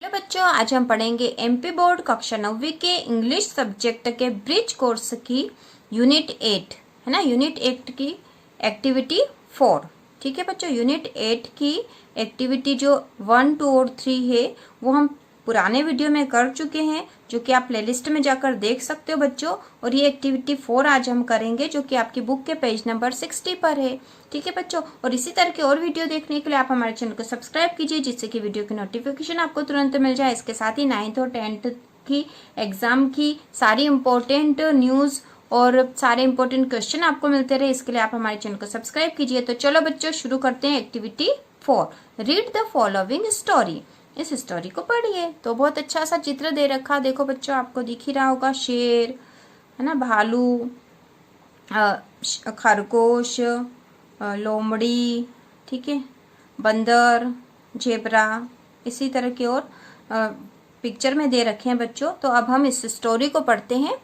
तो बच्चों आज हम पढ़ेंगे एमपी बोर्ड कक्षा 9वीं के इंग्लिश सब्जेक्ट के ब्रिज कोर्स की यूनिट 8 है ना। यूनिट 8 की एक्टिविटी 4। ठीक है बच्चों, यूनिट 8 की एक्टिविटी जो 1, 2 और 3 है वो हम पुराने वीडियो में कर चुके हैं, जो कि आप प्लेलिस्ट में जाकर देख सकते हो बच्चों। और ये एक्टिविटी 4 आज हम करेंगे, जो कि आपकी बुक के पेज नंबर 60 पर है। ठीक है बच्चों, और इसी तरह के और वीडियो देखने के लिए आप हमारे चैनल को सब्सक्राइब कीजिए, जिससे कि वीडियो की नोटिफिकेशन आपको तुरंत मिल जाए। इसके साथ ही 9th और 10th की एग्जाम की सारी इंपॉर्टेंट न्यूज और सारे इंपॉर्टेंट क्वेश्चन आपको मिलते रहे, इसके लिए आप हमारे चैनल को सब्सक्राइब कीजिए। तो चलो बच्चों शुरू करते हैं activity 4। Read the following story. इस स्टोरी को पढ़िए। तो बहुत अच्छा सा चित्र दे रखा, देखो बच्चों आपको दिख ही रहा होगा। शेर है ना, भालू, खरगोश, लोमड़ी, ठीक है, बंदर, जेब्रा, इसी तरह के और पिक्चर में दे रखे हैं बच्चों। तो अब हम इस स्टोरी को पढ़ते हैं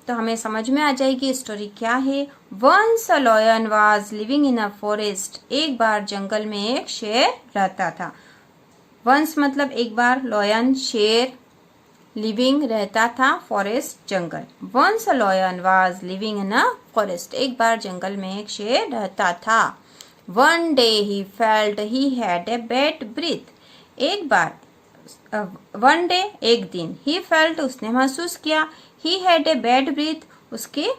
तो हमें समझ में आ जाएगी स्टोरी क्या है। Once a lion was living in a forest. एक बार जंगल में एक शेर रहता था। वंस मतलब एक बार, लायन शेर, लिविंग रहता था, फॉरेस्ट जंगल। Once a lion was living in a forest. एक बार जंगल में एक शेर रहता था। One day he felt he had a bad breath. एक बार, वन डे एक दिन, ही फेल्ट उसने महसूस किया, ही हैड ए बैड ब्रीथ उसके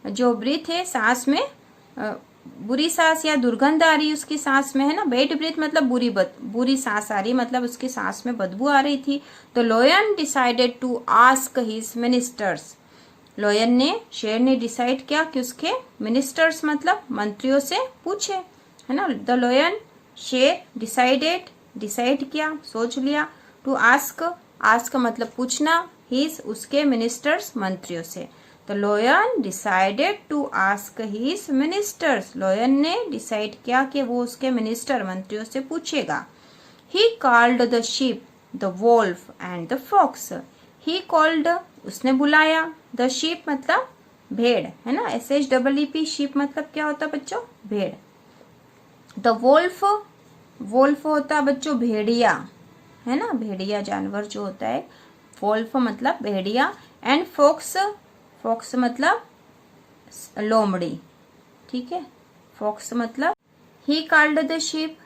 जो ब्रीथ है सांस में बुरी सांस या दुर्गंध आ रही उसकी सांस में, है ना। बैड ब्रीथ मतलब बुरी सांस आ रही, मतलब उसकी सांस में बदबू आ रही थी। तो lion decided to ask his ministers. Lion ने, शेर ने डिसाइड किया कि उसके मिनिस्टर्स मतलब मंत्रियों से पूछे, है ना। द लायन, शेर, डिसाइड किया, सोच लिया। टू आस्क, आस्क मतलब पूछना, हिज उसके मिनिस्टर्स मंत्रियों से। तो lion decided to ask his ministers. Lion ने डिसाइड किया कि वो उसके मिनिस्टर मंत्रियों से पूछेगा। He called the sheep, the wolf and the fox. He called उसने बुलाया, द शीप मतलब भेड़, है ना। SHEEP, शीप मतलब क्या होता है बच्चों, भेड़। द वोल्फ, वोल्फ होता है बच्चों भेड़िया, है ना, भेड़िया जानवर जो होता है, वोल्फ मतलब भेड़िया। एंड फॉक्स, फॉक्स मतलब लोमड़ी, ठीक है, फॉक्स मतलब। He called the sheep,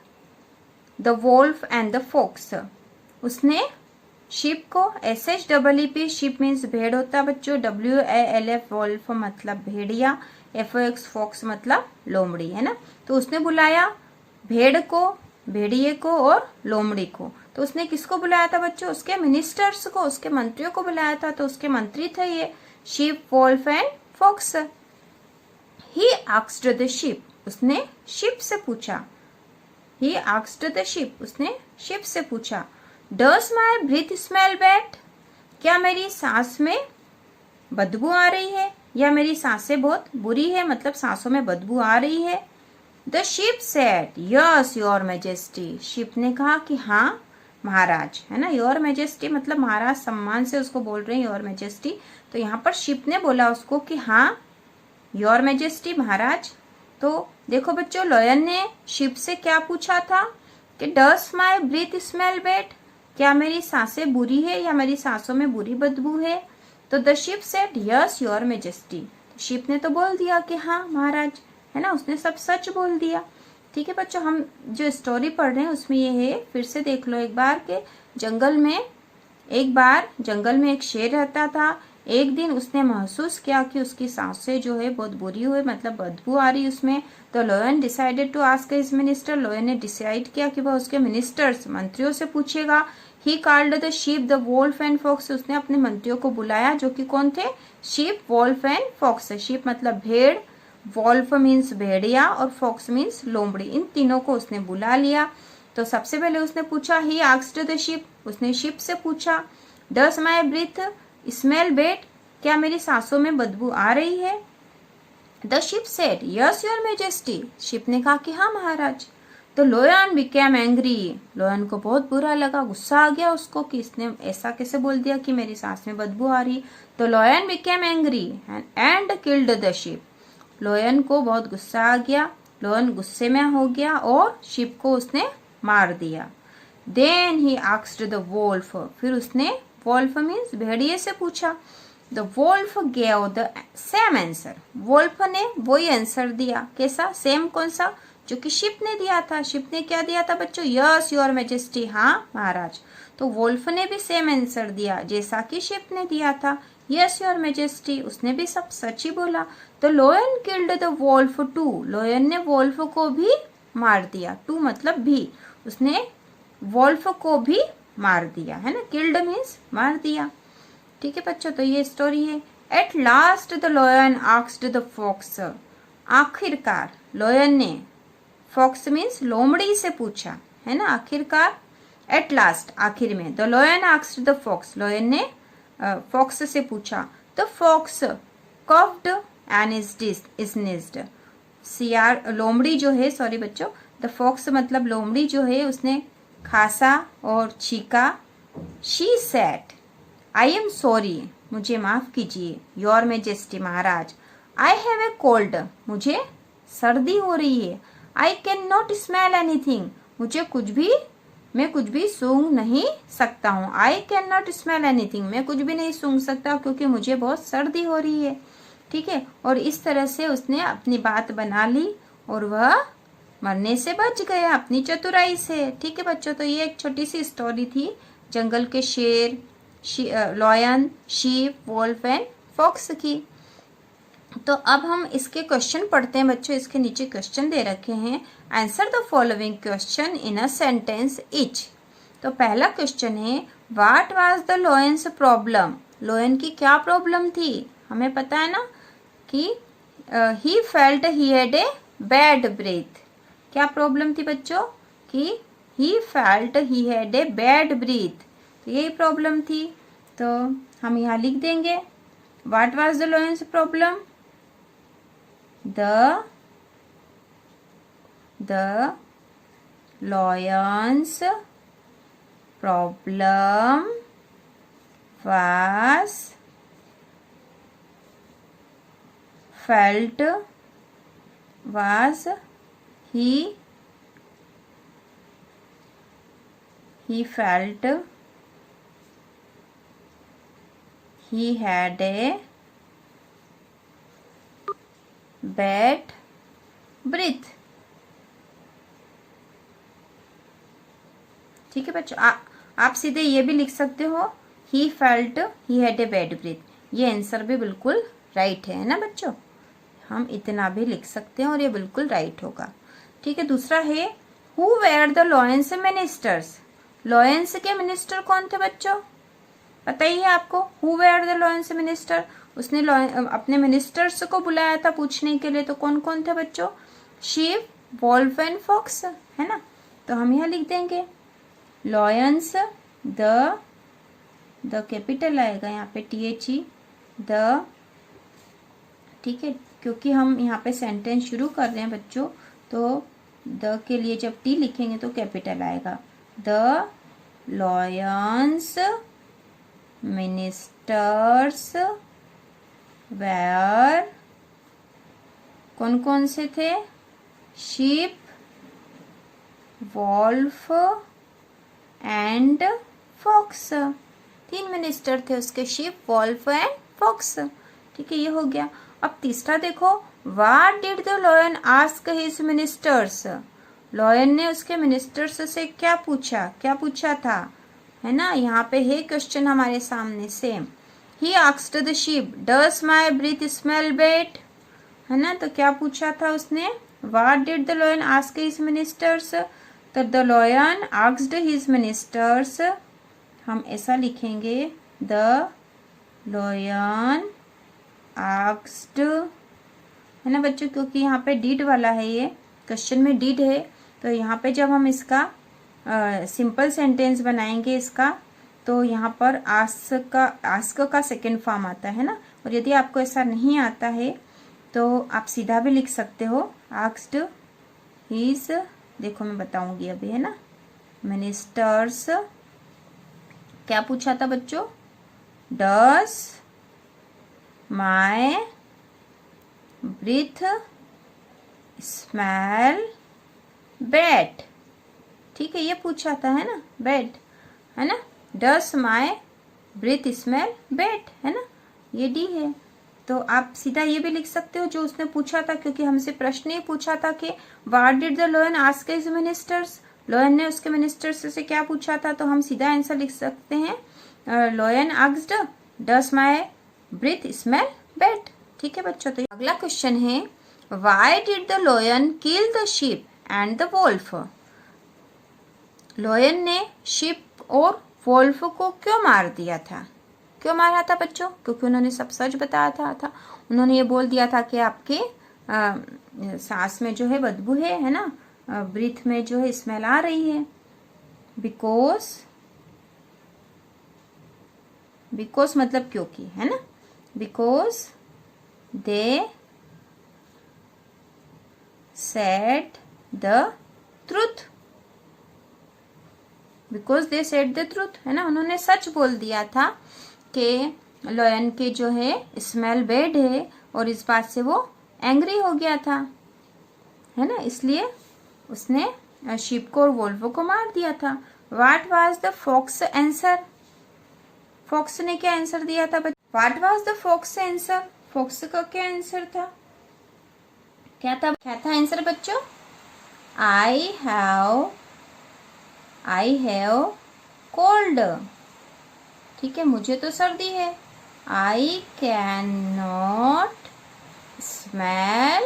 the wolf and the fox. उसने शीप को, SHEEP, शीप मीन्स भेड़ होता है बच्चों, WALF वोल्फ मतलब भेड़िया, FOX फॉक्स मतलब लोमड़ी, है ना। तो उसने बुलाया भेड़ को, भेड़िए को और लोमड़ी को। तो उसने किसको बुलाया था बच्चों, उसके मिनिस्टर्स को, उसके मंत्रियों को बुलाया था। तो उसके मंत्री थे ये sheep, wolf and fox. He asked the sheep, उसने शीप से पूछा। ही आस्क्ड द शीप, उसने शीप से पूछा। Does my breath smell bad. क्या मेरी सांस में बदबू आ रही है, या मेरी सांसें बहुत बुरी है, मतलब सांसों में बदबू आ रही है। The sheep said yes your majesty. Sheep ने कहा कि हाँ महाराज, है ना। योर मैजेस्टी मतलब महाराज, सम्मान से उसको बोल रहे हैं योर मैजेस्टी। तो यहाँ पर शीप ने बोला उसको कि हाँ योर मैजेस्टी, महाराज। तो देखो बच्चों, लायन ने शीप से क्या पूछा था कि does my breath smell bad. क्या मेरी सांसें बुरी है, या मेरी सांसों में बुरी बदबू है। तो the sheep said yes your majesty. Sheep ने तो बोल दिया कि हाँ महाराज, है ना, उसने सब सच बोल दिया। ठीक है बच्चों, हम जो स्टोरी पढ़ रहे हैं उसमें ये है, फिर से देख लो एक बार, के जंगल में एक बार जंगल में एक शेर रहता था। एक दिन उसने महसूस किया कि उसकी सांसें जो है बहुत बुरी हुई, मतलब बदबू आ रही उसमें। तो lion decided to ask his minister. Lion ने डिसाइड किया कि वह उसके मिनिस्टर्स मंत्रियों से पूछेगा। He called the sheep, the wolf and fox. उसने अपने मंत्रियों को बुलाया, जो कि कौन थे, sheep, wolf and fox. Sheep मतलब भेड़, वॉल्फ मीन्स भेड़िया और फॉक्स मीन्स लोमड़ी। इन तीनों को उसने बुला लिया। तो सबसे पहले उसने पूछा, ही आस्क्ड द शीप, उसने शीप से पूछा, does my breath smell bad. क्या मेरी सांसों में बदबू आ रही है। The sheep said yes your majesty. Sheep ने कहा कि हाँ महाराज। तो लायन बिकेम एंग्री। लायन को बहुत बुरा लगा, गुस्सा आ गया उसको कि इसने ऐसा कैसे बोल दिया कि मेरी सांस में बदबू आ रही। तो lion became angry and killed the sheep. Lion को बहुत गुस्सा आ गया, लायन गुस्से में हो गया और शीप को उसने मार दिया। Then he asked the wolf, फिर उसने वोल्फ मीन्स भेड़िए से पूछा। The wolf gave the same answer, wolf ने वही आंसर दिया। कैसा? सेम कौन सा? जो कि शिप ने दिया था। शिप ने क्या दिया था बच्चों? यस योर मैजेस्टी, हाँ महाराज। तो वोल्फ ने भी सेम आंसर दिया जैसा कि शिप ने दिया था। यस योर मैजेस्टी, उसने भी सब सच ही बोला। The lion killed the wolf too, lion ने वोल्फ को भी मार दिया। टू मतलब भी, उसने वोल्फ को भी मार दिया, है ना। किल्ड मीन्स मार दिया। ठीक है बच्चों, तो ये स्टोरी है। At last the lion asked the fox, आखिरकार लोयन ने, फॉक्स मीन्स लोमड़ी से पूछा, है ना। आखिरकार, एट लास्ट आखिर में, the lion asked the fox, lion ने फॉक्स से पूछा। The fox coughed and sneezed, सियार लोमड़ी जो है, सॉरी बच्चों, द फॉक्स मतलब लोमड़ी जो है, उसने खांसा और छींका। She said, I am sorry, मुझे माफ कीजिए। योर मैजेस्टी, महाराज। आई हैव ए कोल्ड, मुझे सर्दी हो रही है। I can not smell anything, मैं कुछ भी सूंघ नहीं सकता हूँ। I can not smell anything, मैं कुछ भी नहीं सूंघ सकता क्योंकि मुझे बहुत सर्दी हो रही है। ठीक है, और इस तरह से उसने अपनी बात बना ली और वह मरने से बच गया अपनी चतुराई से। ठीक है बच्चों, तो ये एक छोटी सी स्टोरी थी जंगल के शेर, lion, sheep, wolf and fox की। तो अब हम इसके क्वेश्चन पढ़ते हैं बच्चों। इसके नीचे क्वेश्चन दे रखे हैं। Answer the following question in a sentence each. तो पहला क्वेश्चन है, what was the lions problem, लोयन की क्या प्रॉब्लम थी? हमें पता है ना कि ही felt he had a bad breathe. क्या प्रॉब्लम थी बच्चों? कि ही felt he had a bad breathe, तो यही प्रॉब्लम थी। तो हम यहाँ लिख देंगे, what was the lions problem? The lion's problem was felt was he felt he had a bad breath। ठीक है बच्चों, आप सीधे ये भी लिख सकते हो, ही felt he had a bad breathe. ये आंसर भी बिल्कुल राइट है ना बच्चों, हम इतना भी लिख सकते हैं और ये बिल्कुल राइट होगा। ठीक है, दूसरा है, who were the lion's ministers, lion's के मिनिस्टर कौन थे बच्चों? पता ही है आपको, who were the lion's minister, उसने अपने मिनिस्टर्स को बुलाया था पूछने के लिए। तो कौन कौन थे बच्चों? शीप, वोल्फ एंड फॉक्स, है ना। तो हम यहाँ लिख देंगे लॉयंस, द कैपिटल आएगा यहाँ पे THE, द। ठीक है, क्योंकि हम यहाँ पे सेंटेंस शुरू कर रहे हैं बच्चों, तो द के लिए जब T लिखेंगे तो कैपिटल आएगा। द लॉयंस मिनिस्टर्स वेयर, कौन कौन से थे? Sheep, wolf and fox, 3 minister थे उसके, शीप, वॉल्फ एंड फॉक्स। ठीक है, ये हो गया। अब तीसरा देखो, what did the lion ask his ministers, lion ने उसके मिनिस्टर्स से क्या पूछा था, है ना। यहाँ पे है क्वेश्चन हमारे सामने same. He asked the sheep, does my breath smell bad, है ना। तो क्या पूछा था उसने? What did the lion ask his ministers, तो the lion asked his ministers, हम ऐसा लिखेंगे, द लॉयन आस्क्ड, है ना बच्चों, क्योंकि यहाँ पे डिड वाला है, ये क्वेश्चन में डिड है। तो यहाँ पे जब हम इसका सिंपल सेंटेंस बनाएंगे इसका, तो यहाँ पर आस्क का सेकेंड फॉर्म आता है ना। और यदि आपको ऐसा नहीं आता है तो आप सीधा भी लिख सकते हो, आस्क्ड हिज, देखो मैं बताऊंगी अभी, है ना। मिनिस्टर्स, क्या पूछा था बच्चों? Does my breath smell bad, ठीक है, ये पूछा था, है ना, बेड, है ना। डस माई ब्रीथ स्मेल बेड, है ना, ये डी है। तो आप सीधा ये भी लिख सकते हो जो उसने पूछा था, क्योंकि हमसे प्रश्न ही पूछा था कि what did the lion ask his ministers, lion ने उसके मिनिस्टर्स से क्या पूछा था, तो हम सीधा आंसर लिख सकते हैं लॉयन आस्क्ड डस माई ब्रीथ स्मेल बेड। ठीक है बच्चों, तो अगला क्वेश्चन है why did the lion kill the sheep and the Wolff, lion ने शीप और वोल्फ को क्यों मार दिया था, क्यों मारा था बच्चों, क्योंकि उन्होंने सब सच बताया था। उन्होंने ये बोल दिया था कि आपके सांस में जो है बदबू है ना, ब्रीथ में जो है स्मेल आ रही है। बिकॉज मतलब क्योंकि, है ना, because they said the truth, because they said the truth, है ना, उन्होंने सच बोल दिया था कि लॉयन के जो है स्मेल बैड है, और इस बात से वो एंग्री हो गया था, है ना, इसलिए उसने शीप को और वोल्वो को मार दिया था। What was the fox answer, फॉक्स ने क्या आंसर दिया था बच्चों, what was the fox answer, फॉक्स का क्या आंसर था, क्या था आंसर बच्चों, आई हैव कोल्ड, ठीक है, मुझे तो सर्दी है। I can not smell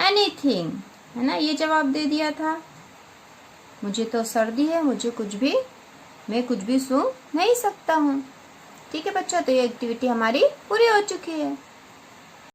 anything, है ना, ये जवाब दे दिया था, मुझे तो सर्दी है, मैं कुछ भी सूंघ नहीं सकता हूँ। ठीक है बच्चों, तो ये एक्टिविटी हमारी पूरी हो चुकी है।